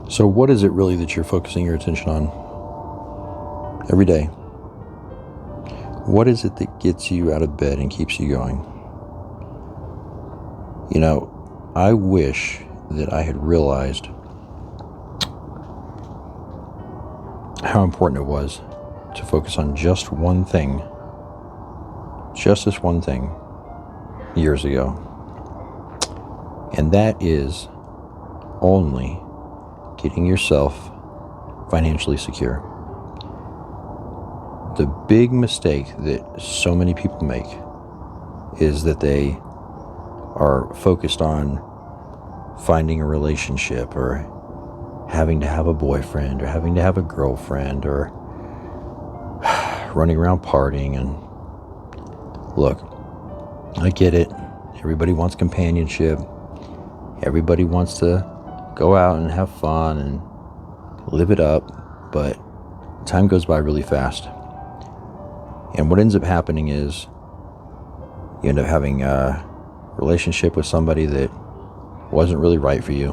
So what is it really that you're focusing your attention on every day? What is it that gets you out of bed and keeps you going? You know, I wish that I had realized how important it was to focus on just one thing, just this one thing, years ago. And that is only getting yourself financially secure. The big mistake that so many people make is that they are focused on finding a relationship or having to have a boyfriend or having to have a girlfriend or running around partying. And look, I get it. Everybody wants companionship. Everybody wants to go out and have fun and live it up, but time goes by really fast. And what ends up happening is you end up having a relationship with somebody that wasn't really right for you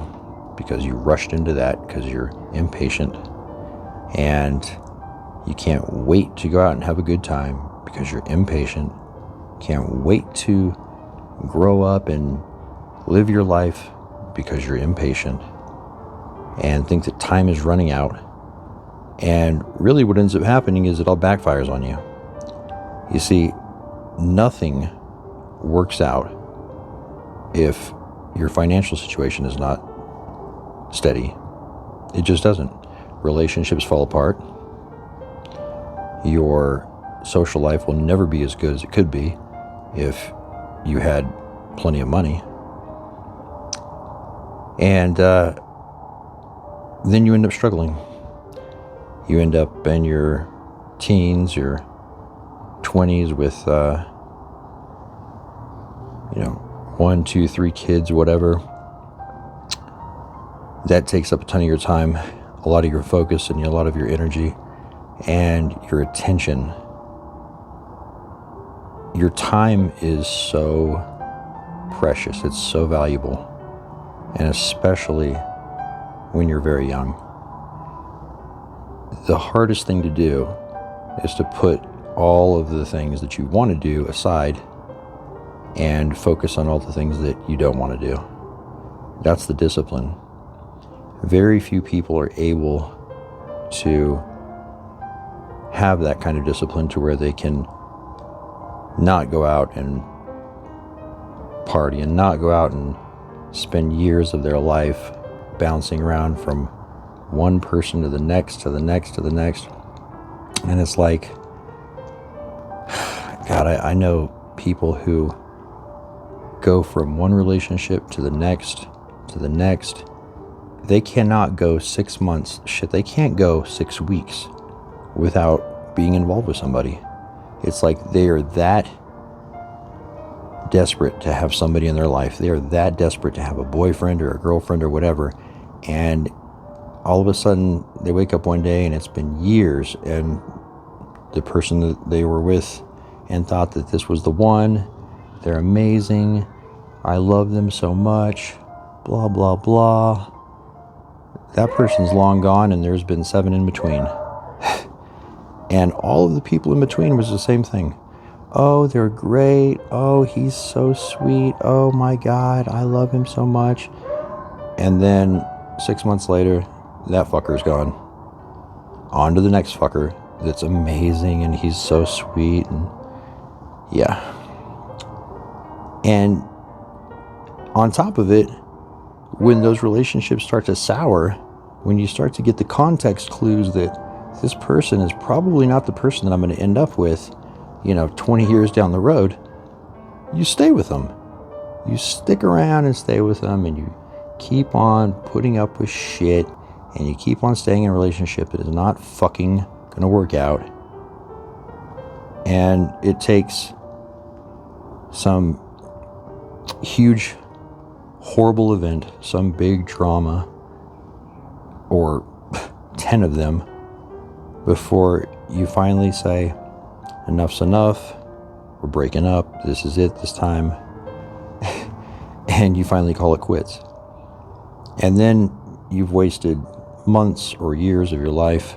because you rushed into that because you're impatient and you can't wait to go out and have a good time because you're impatient. Can't wait to grow up and live your life because you're impatient and think that time is running out. And really what ends up happening is it all backfires on you. You see, nothing works out if your financial situation is not steady. It just doesn't. Relationships fall apart. Your social life will never be as good as it could be if you had plenty of money. And then you end up struggling. You end up in your teens, your 20s with, 1, 2, 3 kids, whatever. That takes up a ton of your time, a lot of your focus and a lot of your energy and your attention. Your time is so precious. It's so valuable. And especially when you're very young. The hardest thing to do is to put all of the things that you want to do aside and focus on all the things that you don't want to do. That's the discipline. Very few people are able to have that kind of discipline to where they can not go out and party and not go out and spend years of their life bouncing around from one person to the next, to the next, to the next. And it's like, God, I know people who go from one relationship to the next, to the next. They cannot go 6 months. Shit, they can't go 6 weeks without being involved with somebody. It's like they are that desperate to have somebody in their life. They are that desperate to have a boyfriend or a girlfriend or whatever. And all of a sudden they wake up one day and it's been years and the person that they were with and thought that this was the one, they're amazing, I love them so much, blah, blah, blah. That person's long gone and there's been 7 in between. And all of the people in between was the same thing. Oh, they're great. Oh, he's so sweet. Oh my God, I love him so much. And then 6 months later, that fucker's gone. On to the next fucker that's amazing and he's so sweet and yeah. And on top of it, when those relationships start to sour, when you start to get the context clues that this person is probably not the person that I'm going to end up with, 20 years down the road, you stay with them. You stick around and stay with them and you keep on putting up with shit and you keep on staying in a relationship that is not fucking going to work out. And it takes some huge, horrible event, some big drama, or 10 of them, before you finally say, enough's enough, we're breaking up, this is it this time, and you finally call it quits. And then you've wasted months or years of your life.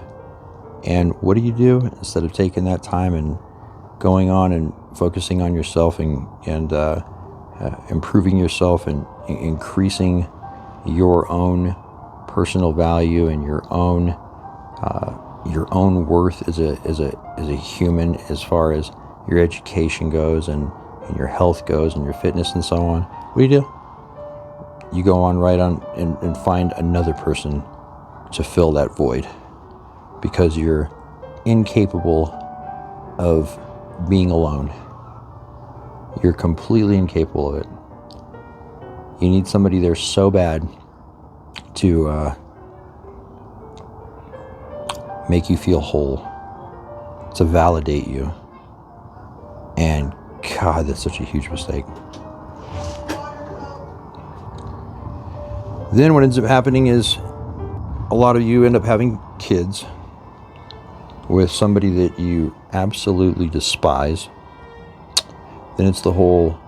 And what do? Instead of taking that time and going on and focusing on yourself and improving yourself and increasing your own personal value and your own worth as a human, as far as your education goes and your health goes and your fitness and so on, what do? You go on right on and find another person to fill that void, because you're incapable of being alone. You're completely incapable of it. You need somebody there so bad to make you feel whole, to validate you. And God, that's such a huge mistake. Then what ends up happening is a lot of you end up having kids with somebody that you absolutely despise. Then it's the whole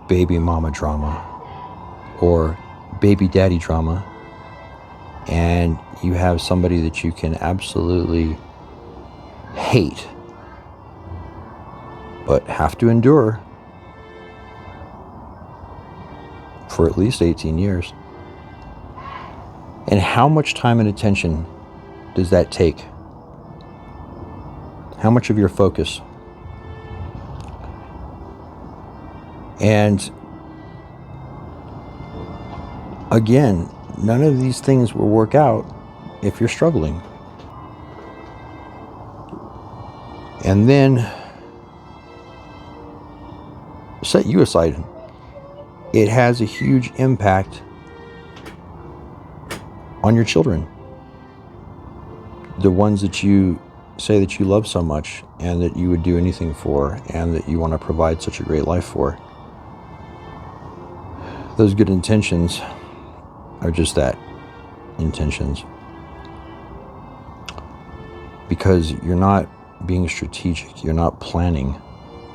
baby mama drama or baby daddy drama. And you have somebody that you can absolutely hate, but have to endure for at least 18 years. And how much time and attention does that take? How much of your focus? And again, none of these things will work out if you're struggling. And then, set you aside, it has a huge impact on your children. The ones that you say that you love so much and that you would do anything for and that you want to provide such a great life for. Those good intentions are just that, intentions. Because you're not being strategic, you're not planning,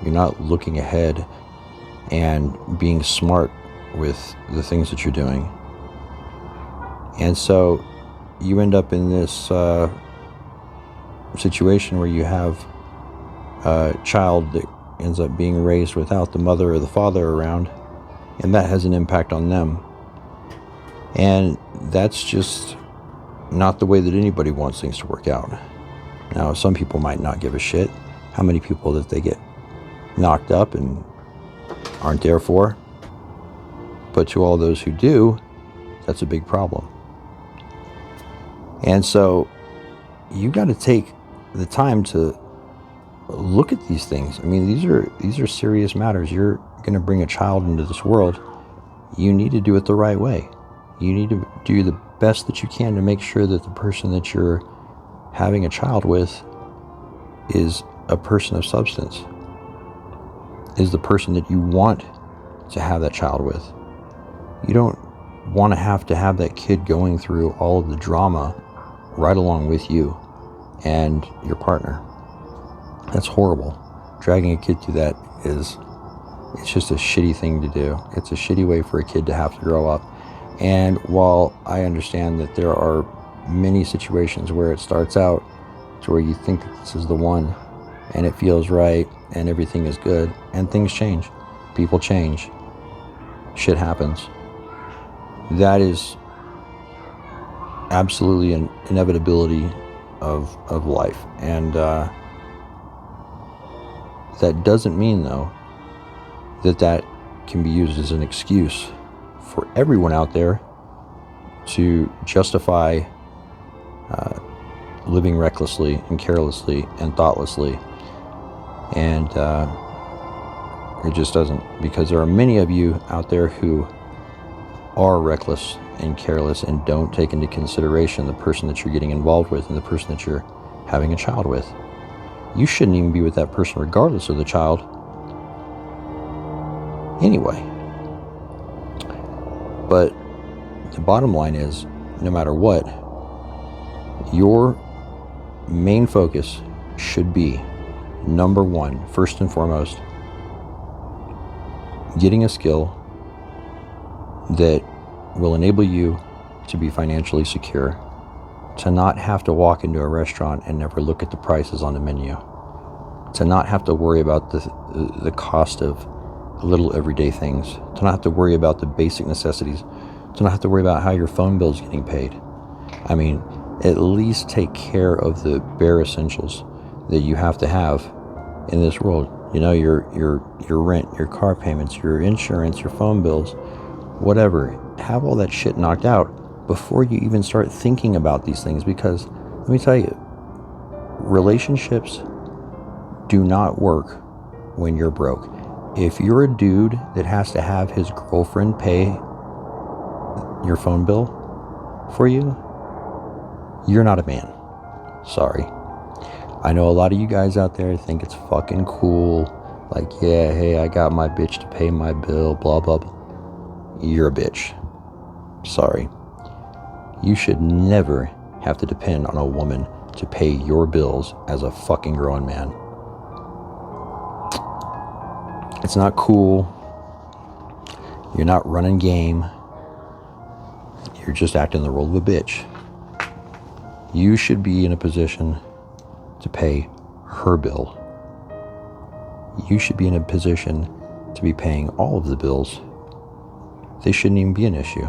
you're not looking ahead and being smart with the things that you're doing. And so you end up in this situation where you have a child that ends up being raised without the mother or the father around, and that has an impact on them. And that's just not the way that anybody wants things to work out. Now, some people might not give a shit how many people that they get knocked up and aren't there for. But to all those who do, that's a big problem. And so you got to take the time to look at these things. I mean, these are serious matters. You're going to bring a child into this world. You need to do it the right way. You need to do the best that you can to make sure that the person that you're having a child with is a person of substance, is the person that you want to have that child with. You don't want to have that kid going through all of the drama right along with you and your partner. That's horrible. Dragging a kid through that it's just a shitty thing to do. It's a shitty way for a kid to have to grow up. And while I understand that there are many situations where it starts out to where you think that this is the one and it feels right and everything is good, and things change. People change. Shit happens. That is absolutely an inevitability of life. And that doesn't mean, though, that can be used as an excuse for everyone out there to justify living recklessly and carelessly and thoughtlessly. And it just doesn't, because there are many of you out there who are reckless and careless and don't take into consideration the person that you're getting involved with and the person that you're having a child with. You shouldn't even be with that person regardless of the child anyway. But the bottom line is, no matter what, your main focus should be, number one, first and foremost, getting a skill that will enable you to be financially secure to not have to walk into a restaurant and never look at the prices on the menu, to not have to worry about the cost of little everyday things, to not have to worry about the basic necessities, to not have to worry about how your phone bill is getting paid. I mean, at least take care of the bare essentials that you have to have in this world. You know, your rent, your car payments, your insurance, your phone bills, whatever. Have all that shit knocked out before you even start thinking about these things, because let me tell you, relationships do not work when you're broke. If you're a dude that has to have his girlfriend pay your phone bill for you, you're not a man. Sorry. I know a lot of you guys out there think it's fucking cool. Like, yeah, hey, I got my bitch to pay my bill, blah, blah, blah. You're a bitch. Sorry. You should never have to depend on a woman to pay your bills as a fucking grown man. It's not cool. You're not running game. You're just acting the role of a bitch. You should be in a position to pay her bill. You should be in a position to be paying all of the bills. They shouldn't even be an issue.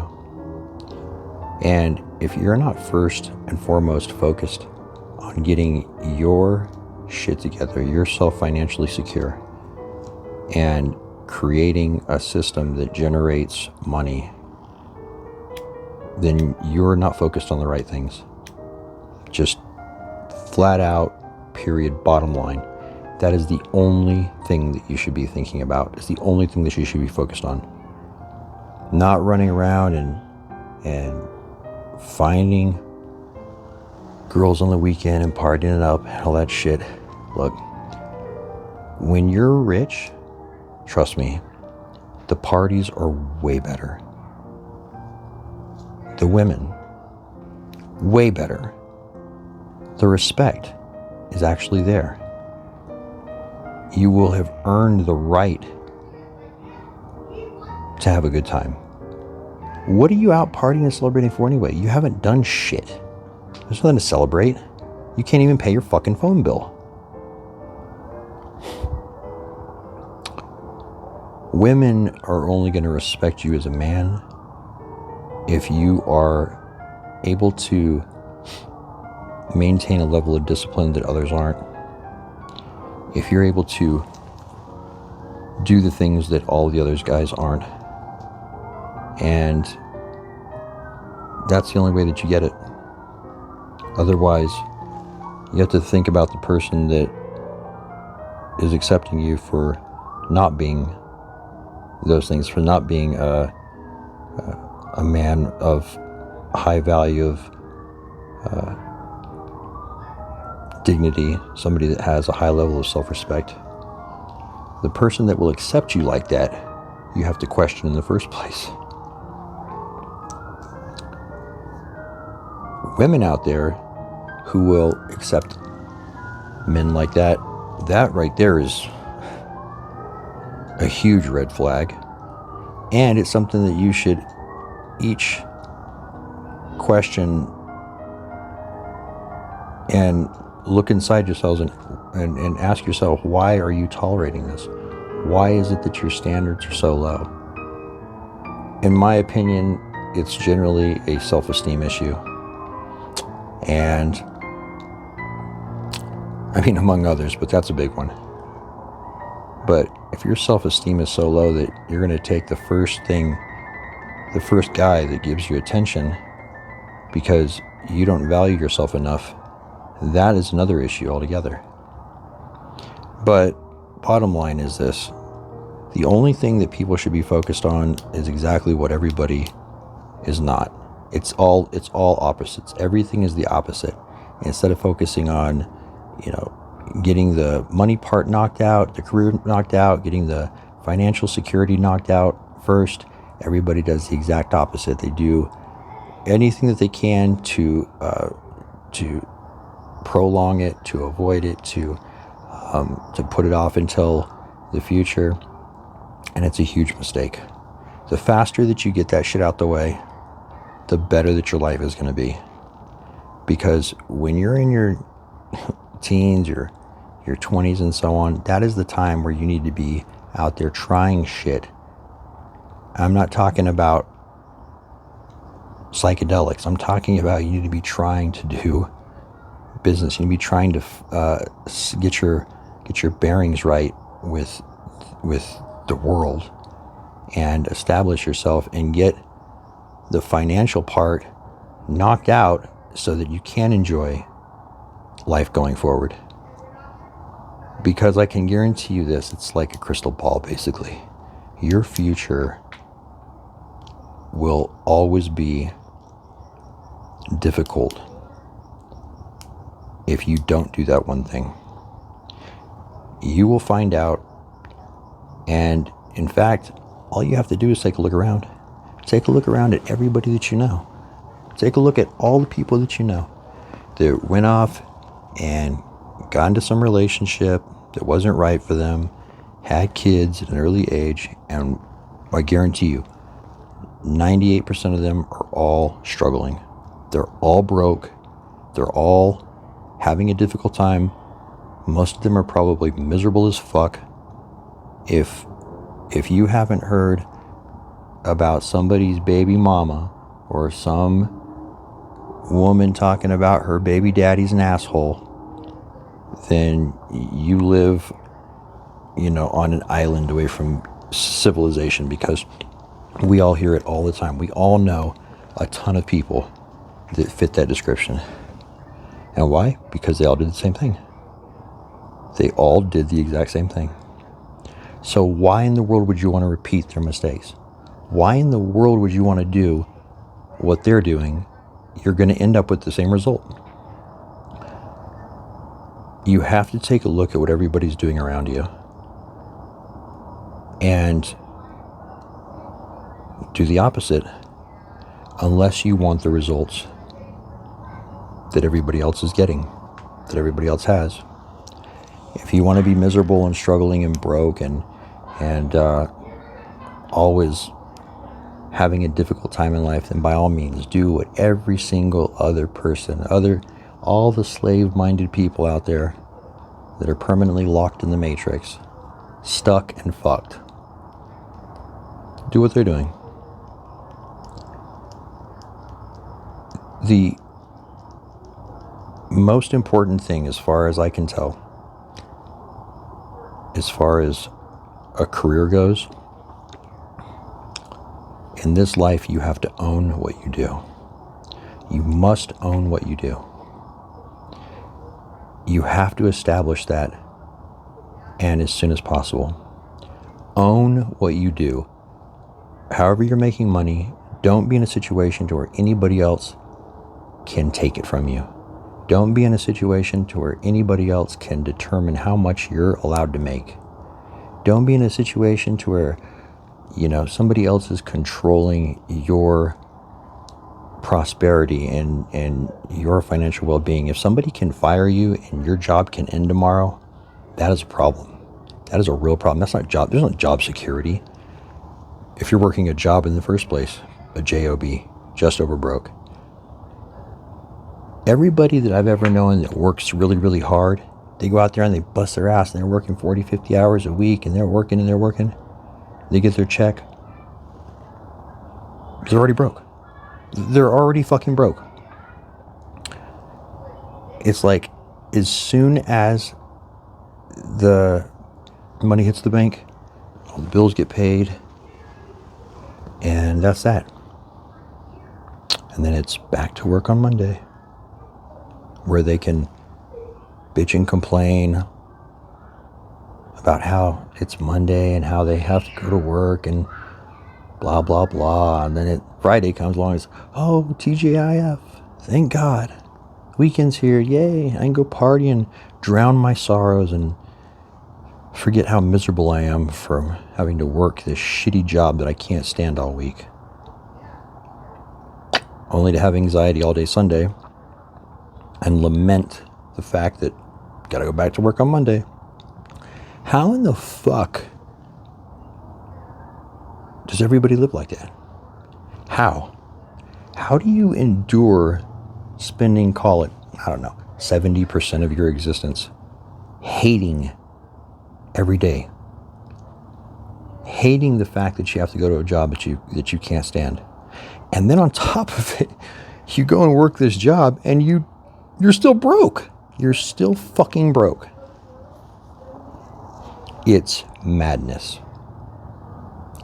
And if you're not first and foremost focused on getting your shit together, yourself financially secure, and creating a system that generates money, then you're not focused on the right things. Just flat out, period, bottom line. That is the only thing that you should be thinking about. It's the only thing that you should be focused on. Not running around and finding girls on the weekend and partying it up and all that shit. Look, when you're rich, trust me, the parties are way better. The women, way better. The respect is actually there. You will have earned the right to have a good time. What are you out partying and celebrating for anyway? You haven't done shit. There's nothing to celebrate. You can't even pay your fucking phone bill. Women are only going to respect you as a man if you are able to maintain a level of discipline that others aren't. If you're able to do the things that all the other guys aren't. And that's the only way that you get it. Otherwise, you have to think about the person that is accepting you for not being those things, for not being a man of high value, of dignity, somebody that has a high level of self-respect. The person that will accept you like that, you have to question in the first place. Women out there who will accept men like that, that right there is a huge red flag. And it's something that you should each question and look inside yourselves and ask yourself, why are you tolerating this? Why is it that your standards are so low? In my opinion, it's generally a self-esteem issue. And I mean, among others, but that's a big one. But if your self-esteem is so low that you're going to take the first guy that gives you attention because you don't value yourself enough, that is another issue altogether. But bottom line is this: the only thing that people should be focused on is exactly what everybody is not. It's all opposites. Everything is the opposite. Instead of focusing on, getting the money part knocked out, the career knocked out, getting the financial security knocked out first, everybody does the exact opposite. They do anything that they can to prolong it, to avoid it, to put it off until the future, and it's a huge mistake. The faster that you get that shit out the way, the better that your life is going to be. Because when you're in your teens, your 20s and so on, that is the time where you need to be out there trying shit. I'm not talking about psychedelics. I'm talking about you need to be trying to do business. You need to be trying to get your bearings right with the world and establish yourself and get the financial part knocked out so that you can enjoy life going forward. Because I can guarantee you this, it's like a crystal ball basically. Your future will always be difficult if you don't do that one thing. You will find out, and in fact, all you have to do is take a look around. Take a look around at everybody that you know. Take a look at all the people that you know that went off and got into some relationship that wasn't right for them, had kids at an early age, and I guarantee you, 98% of them are all struggling. They're all broke. They're all having a difficult time. Most of them are probably miserable as fuck. If you haven't heard about somebody's baby mama or some woman talking about her baby daddy's an asshole, then you live, on an island away from civilization, because we all hear it all the time. We all know a ton of people that fit that description. And why? Because they all did the same thing. They all did the exact same thing. So why in the world would you want to repeat their mistakes? Why in the world would you want to do what they're doing? You're going to end up with the same result. You have to take a look at what everybody's doing around you and do the opposite, unless you want the results that everybody else is getting, that everybody else has. If you want to be miserable and struggling and broke and always having a difficult time in life, then by all means do what every single other person, all the slave-minded people out there that are permanently locked in the matrix, stuck and fucked, do what they're doing. The most important thing, as far as I can tell, as far as a career goes, in this life you have to own what you do. You must own what you do. You have to establish that, and as soon as possible. Own what you do. However you're making money, don't be in a situation to where anybody else can take it from you. Don't be in a situation to where anybody else can determine how much you're allowed to make. Don't be in a situation to where, somebody else is controlling your prosperity and your financial well-being. If somebody can fire you and your job can end tomorrow, that is a problem. That is a real problem. There's not job security. If you're working a job in the first place, a job, just over broke. Everybody that I've ever known that works really, really hard, they go out there and they bust their ass and they're working 40, 50 hours a week and they're working. They get their check. They're already broke. They're already fucking broke. It's like, as soon as the money hits the bank, all the bills get paid, and that's that. And then it's back to work on Monday, where they can bitch and complain about how it's Monday and how they have to go to work and blah, blah, blah. And then Friday comes along and it's, oh, TGIF, thank God. Weekend's here, yay. I can go party and drown my sorrows and forget how miserable I am from having to work this shitty job that I can't stand all week. Only to have anxiety all day Sunday and lament the fact that gotta go back to work on Monday. How in the fuck does everybody live like that? How do you endure spending, call it, I don't know, 70% of your existence hating every day. Hating the fact that you have to go to a job that you can't stand. And then on top of it, you go and work this job and you're still broke. You're still fucking broke. It's madness.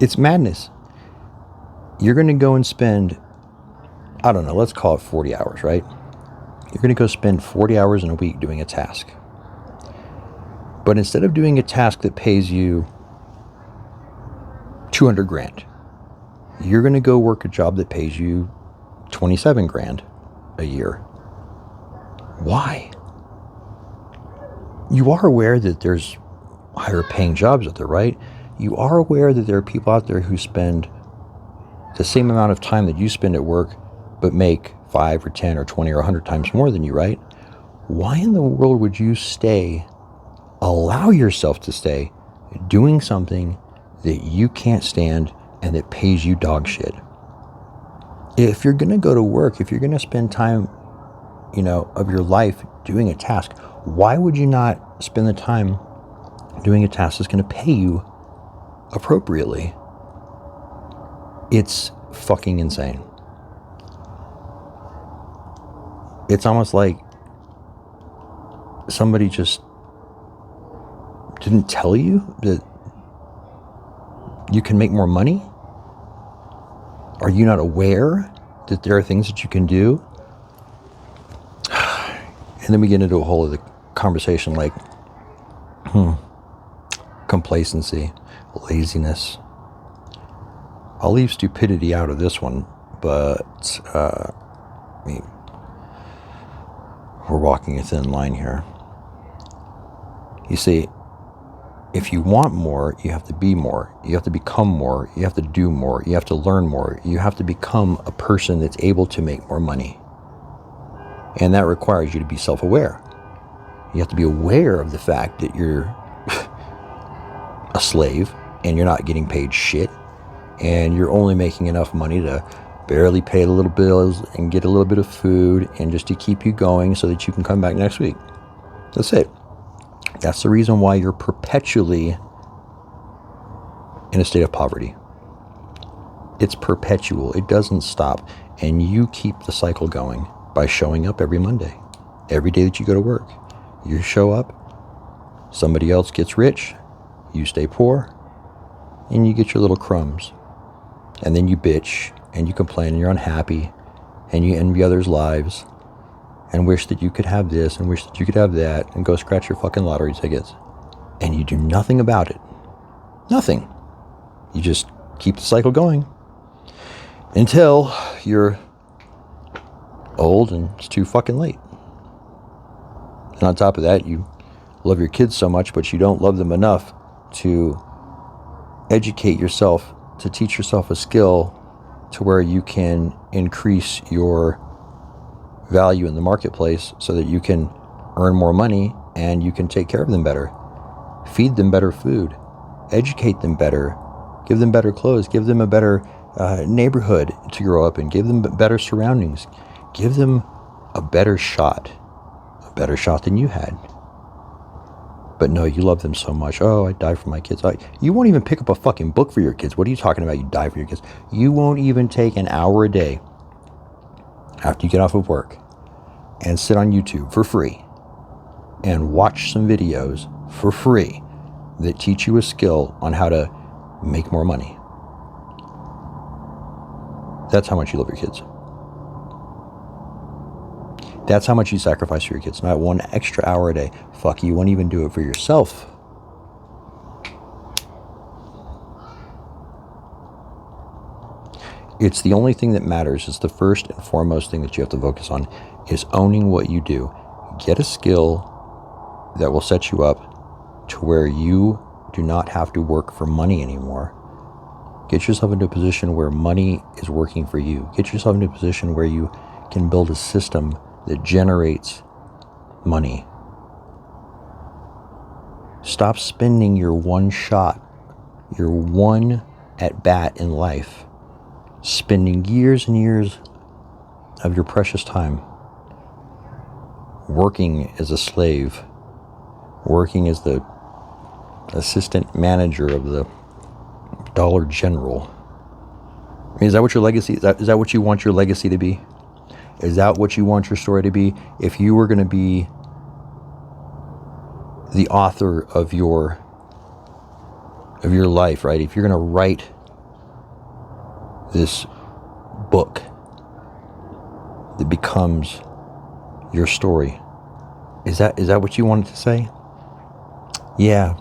It's madness. You're going to go and spend, I don't know, let's call it 40 hours, right? You're going to go spend 40 hours in a week doing a task. But instead of doing a task that pays you 200 grand, you're going to go work a job that pays you 27 grand a year. Why? You are aware that there's higher paying jobs out there, right? You are aware that there are people out there who spend the same amount of time that you spend at work, but make 5 or 10 or 20 or 100 times more than you, right? Why in the world would you allow yourself to stay doing something that you can't stand and that pays you dog shit? If you're going to go to work, if you're going to spend time, of your life doing a task, why would you not spend the time doing a task that's going to pay you appropriately? It's fucking insane. It's almost like somebody just didn't tell you that you can make more money? Are you not aware that there are things that you can do? And then we get into a whole other conversation like complacency, laziness. I'll leave stupidity out of this one, but we're walking a thin line here. You see, if you want more, you have to be more. You have to become more. You have to do more. You have to learn more. You have to become a person that's able to make more money. And that requires you to be self-aware. You have to be aware of the fact that you're a slave and you're not getting paid shit. And you're only making enough money to barely pay the little bills and get a little bit of food and just to keep you going so that you can come back next week. That's it. That's the reason why you're perpetually in a state of poverty. It's perpetual. It doesn't stop. And you keep the cycle going by showing up every Monday. Every day that you go to work, you show up, somebody else gets rich, you stay poor, and you get your little crumbs. And then you bitch, and you complain, and you're unhappy, and you envy others' lives, and wish that you could have this, and wish that you could have that, and go scratch your fucking lottery tickets. And you do nothing about it. Nothing. You just keep the cycle going until you're old and it's too fucking late. And on top of that, you love your kids so much, but you don't love them enough to educate yourself, to teach yourself a skill to where you can increase your value in the marketplace so that you can earn more money and you can take care of them better, feed them better food, educate them better, give them better clothes, give them a better neighborhood to grow up in, give them better surroundings, give them a better shot than you had. But no, you love them so much. Oh, I die for my kids. You won't even pick up a fucking book for your kids. What are you talking about? You die for your kids. You won't even take an hour a day after you get off of work and sit on YouTube for free and watch some videos for free that teach you a skill on how to make more money. That's how much you love your kids. That's how much you sacrifice for your kids. Not one extra hour a day. Fuck, you won't even do it for yourself. It's the only thing that matters. It's the first and foremost thing that you have to focus on is owning what you do. Get a skill that will set you up to where you do not have to work for money anymore. Get yourself into a position where money is working for you. Get yourself into a position where you can build a system that generates money. Stop spending your one shot, your one at bat in life, spending years and years of your precious time working as a slave, working as the assistant manager of the Dollar General. I mean, is that what your legacy, is that what you want your legacy to be? Is that what you want your story to be? If you were going to be the author of your life, right? If you're going to write this book that becomes your story, is that what you wanted to say? Yeah,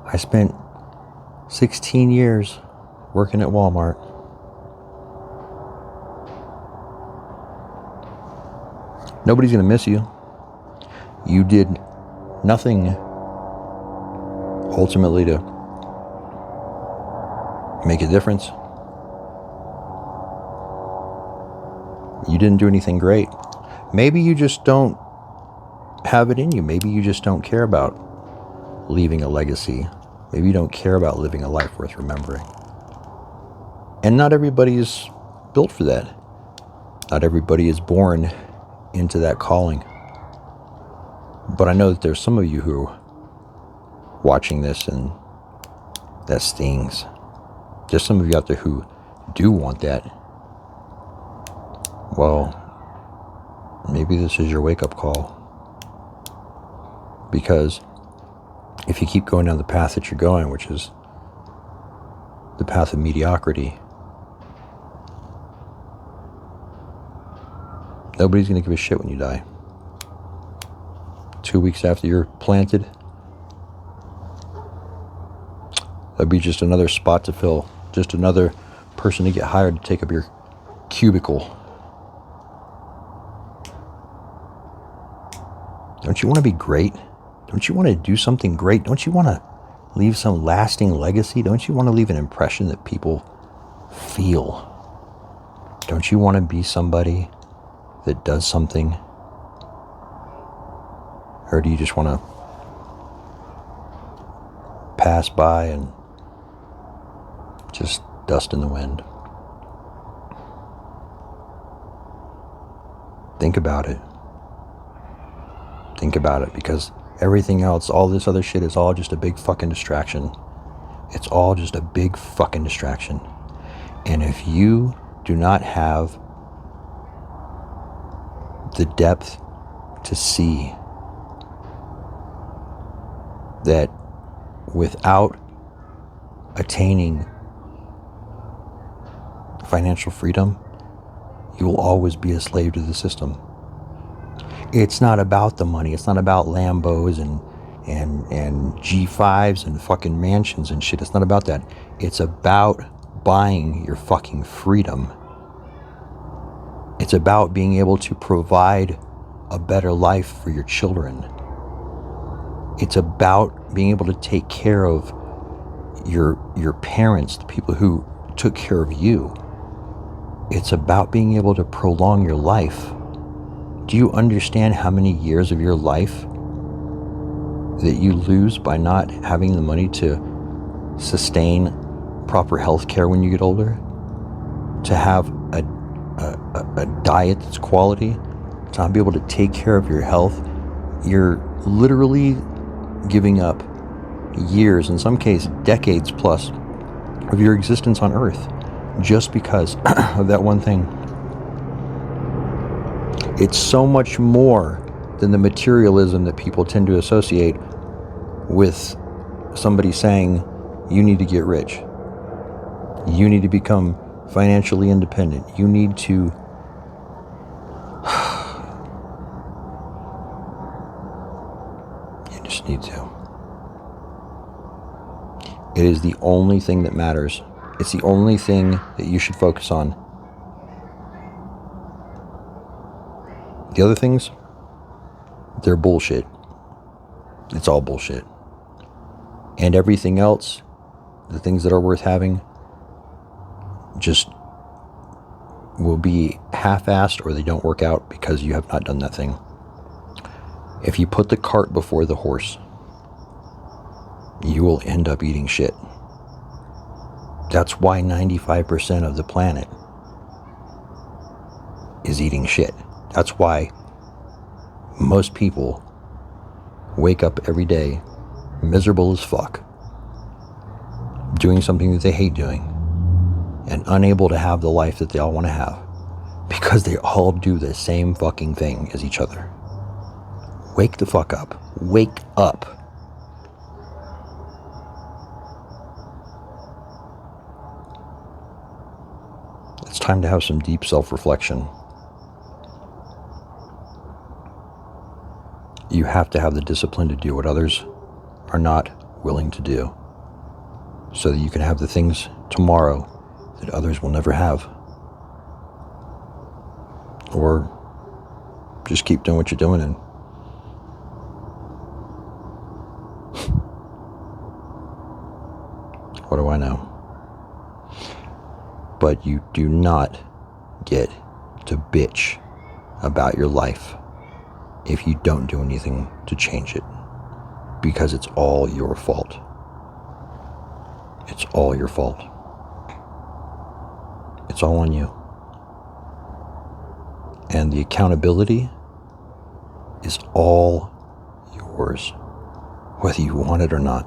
I spent 16 years working at Walmart. Nobody's going to miss you. You did nothing ultimately to make a difference. You didn't do anything great. Maybe you just don't have it in you. Maybe you just don't care about leaving a legacy. Maybe you don't care about living a life worth remembering. And not everybody is built for that. Not everybody is born into that calling. But I know that there's some of you who are watching this and that stings. There's some of you out there who do want that. Well, maybe this is your wake-up call. Because if you keep going down the path that you're going, which is the path of mediocrity, nobody's going to give a shit when you die. 2 weeks after you're planted, there'll be just another spot to fill, just another person to get hired to take up your cubicle. Don't you want to be great? Don't you want to do something great? Don't you want to leave some lasting legacy? Don't you want to leave an impression that people feel? Don't you want to be somebody that does something? Or do you just want to pass by and just dust in the wind? Think about it. Think about it, because everything else, all this other shit is all just a big fucking distraction. It's all just a big fucking distraction. And if you do not have the depth to see that without attaining financial freedom, you will always be a slave to the system. It's not about the money. It's not about Lambos and G5s and fucking mansions and shit. It's not about that. It's about buying your fucking freedom. It's about being able to provide a better life for your children. It's about being able to take care of your parents, the people who took care of you. It's about being able to prolong your life. Do you understand how many years of your life that you lose by not having the money to sustain proper health care when you get older? To have a diet that's quality, to not be able to take care of your health? You're literally giving up years, in some cases decades plus, of your existence on earth just because of that one thing. It's so much more than the materialism that people tend to associate with somebody saying, you need to get rich. You need to become financially independent. You need to you just need to. It is the only thing that matters. It's the only thing that you should focus on. The other things, they're bullshit. It's all bullshit. And everything else, the things that are worth having, just will be half-assed, or they don't work out because you have not done that thing. If you put the cart before the horse, you will end up eating shit. That's why 95% of the planet is eating shit. That's why Most people wake up every day miserable as fuck, doing something that they hate doing, and unable to have the life that they all want to have because they all do the same fucking thing as each other. Wake the fuck up. Wake up. It's time to have some deep self-reflection. You have to have the discipline to do what others are not willing to do, so that you can have the things tomorrow that others will never have. Or just keep doing what you're doing and what do I know? But you do not get to bitch about your life if you don't do anything to change it, because it's all your fault. It's all your fault. It's all on you. And the accountability is all yours, whether you want it or not.